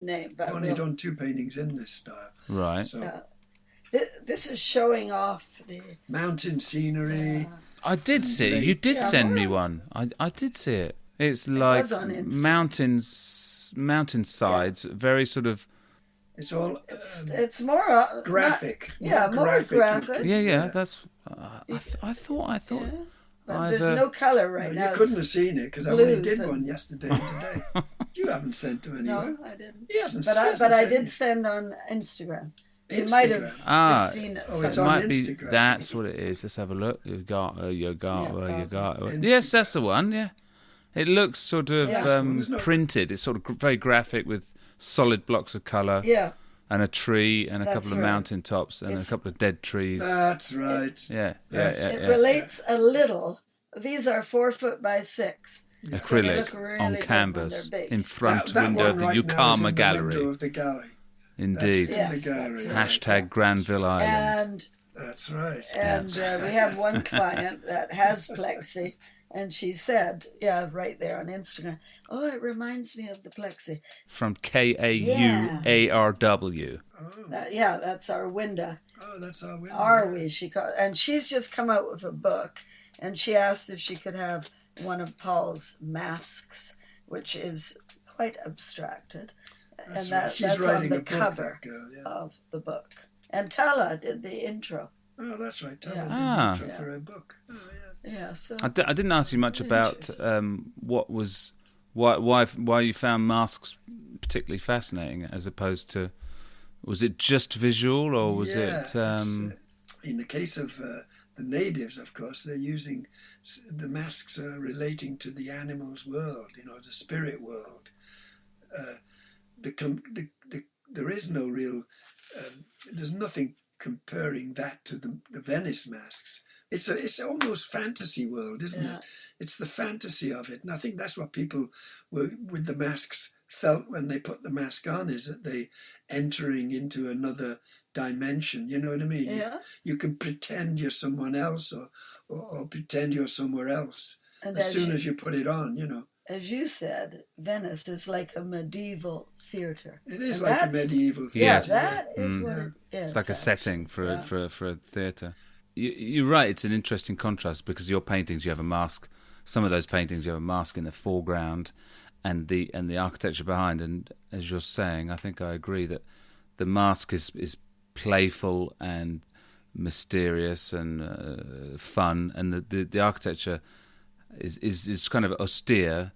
name, but I've only done 2 paintings in this style. Right. So this is showing off the mountain scenery. I did see it. You did send me one. I did see it. It's like was on Instagram. mountainsides, very sort of. It's all it's more graphic. More graphic. Yeah. That's. I thought. Yeah. But there's no colour right now. You couldn't have seen it because I only did one yesterday and today. You haven't sent to anywhere. No, I didn't. He hasn't. But I did send on Instagram. You might have just seen it. Oh, it's it on might Instagram. be. That's what it is. Let's have a look. Ygartua. Yes, that's the one. Yeah, it looks sort of printed. It's sort of very graphic with solid blocks of colour. Yeah. And a tree and a couple of mountain tops and a couple of dead trees. That's right. It relates a little. These are 4 foot by 6. Acrylic so really on canvas in front that window of the Ygartua gallery. Window of the gallery. Indeed. That's in the gallery. Hashtag Granville Island. And that's right. And we have one client that has plexi, and she said, right there on Instagram, oh, it reminds me of the plexi. From KAUARW. That's our window. Oh, that's our window. And she's just come out with a book, and she asked if she could have one of Paul's masks, which is quite abstracted. That's on the cover of the book. And Tala did the intro. Oh, that's right. Tala did the intro for her book. Oh, yeah. Yeah. So I didn't ask you much about why you found masks particularly fascinating, as opposed to, was it just visual or was it? In the case of the natives, of course, they're using the masks are relating to the animals' world, the spirit world. There is no real. There's nothing comparing that to the Venice masks. It's almost fantasy world, isn't it? It's the fantasy of it, and I think that's what people with the masks felt when they put the mask on, is that they entering into another dimension. You know what I mean? Yeah. You can pretend you're someone else, or pretend you're somewhere else as soon as you put it on. As you said, Venice is like a medieval theatre. It is like a medieval theatre. Yes. That is what it is. It's like a setting for a theatre. You're right, it's an interesting contrast, because your paintings, you have a mask. Some of those paintings, you have a mask in the foreground and the architecture behind. And as you're saying, I think I agree that the mask is playful and mysterious and fun, and the architecture is kind of austere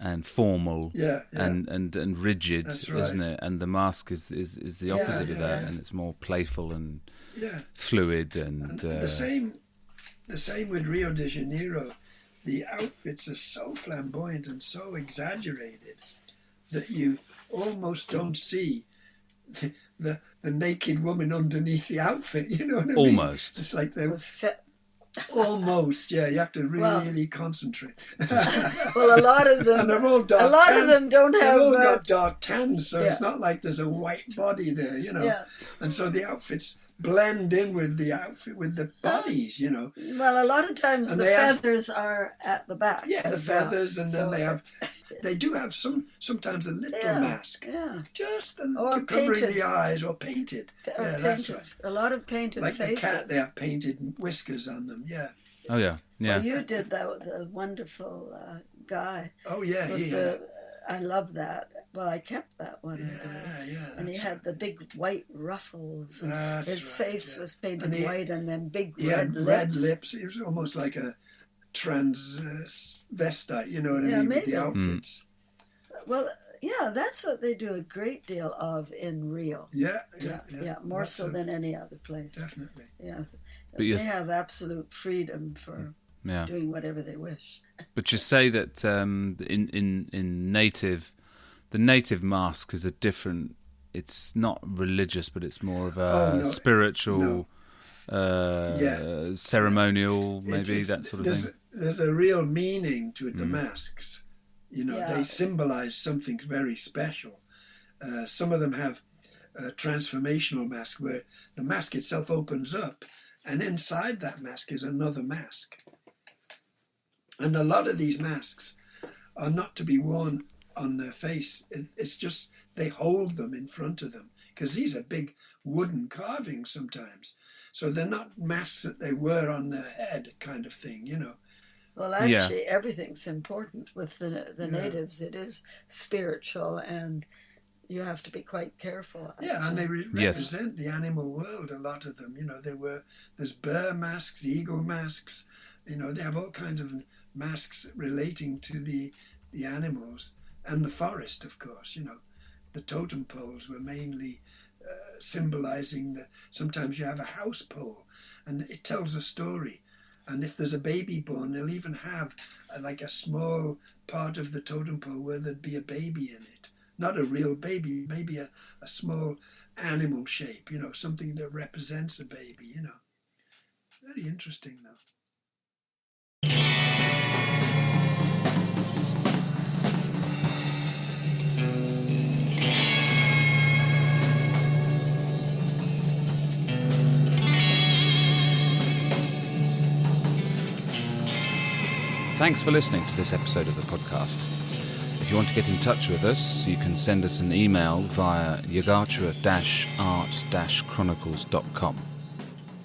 and formal and rigid, isn't it? And the mask is the opposite of that, and it's more playful and fluid and the same with Rio de Janeiro. The outfits are so flamboyant and so exaggerated that you almost don't see the naked woman underneath the outfit. You know what I mean? Almost. It's like they're almost, you have to really concentrate. Well, a lot of them, and they're all dark. A lot of them don't have. They've all got dark tans, so it's not like there's a white body there, Yeah. And so the outfits blend in with the outfit, with the bodies, Well, a lot of times the feathers are at the back. Yeah, the feathers, and then they do have sometimes a little mask. Yeah. Just covering the eyes, or painted. That's right. A lot of painted faces. Like the cat, they have painted whiskers on them, Oh, yeah. Well, you did that with the wonderful guy. Oh, yeah. I love that. Well, I kept that one. And he had the big white ruffles. And his face was painted white, and then big red lips. Red lips. It was almost like a transvestite, you know what I mean, with the outfits. Well, that's what they do a great deal of in Rio. Yeah, more so than any other place. Definitely. Yeah, but they have absolute freedom for doing whatever they wish. But you say that the native mask is a different. It's not religious, but it's more of a spiritual, ceremonial, maybe that sort of thing. There's a real meaning to it. The masks, they symbolize something very special. Some of them have a transformational mask where the mask itself opens up, and inside that mask is another mask. And a lot of these masks are not to be worn on their face. It's just they hold them in front of them, because these are big wooden carvings sometimes. So they're not masks that they wear on their head kind of thing, you know. Well, actually, everything's important with the natives. It is spiritual, and you have to be quite careful. Actually. Yeah, and they represent the animal world, a lot of them. You know, there's bear masks, eagle masks. You know, they have all kinds of masks relating to the animals and the forest, of course. You know, the totem poles were mainly symbolizing that sometimes you have a house pole and it tells a story. And if there's a baby born, they'll even have like a small part of the totem pole where there'd be a baby in it. Not a real baby, maybe a small animal shape, you know, something that represents a baby, you know. Very interesting, though. Thanks for listening to this episode of the podcast. If you want to get in touch with us, you can send us an email via Ygartua-art-chronicles.com.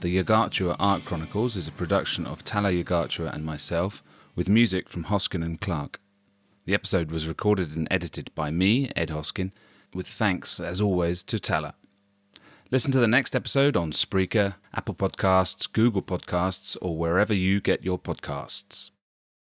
The Ygartua Art Chronicles is a production of Tala Ygartua and myself, with music from Hoskin and Clark. The episode was recorded and edited by me, Ed Hoskin, with thanks, as always, to Tala. Listen to the next episode on Spreaker, Apple Podcasts, Google Podcasts, or wherever you get your podcasts.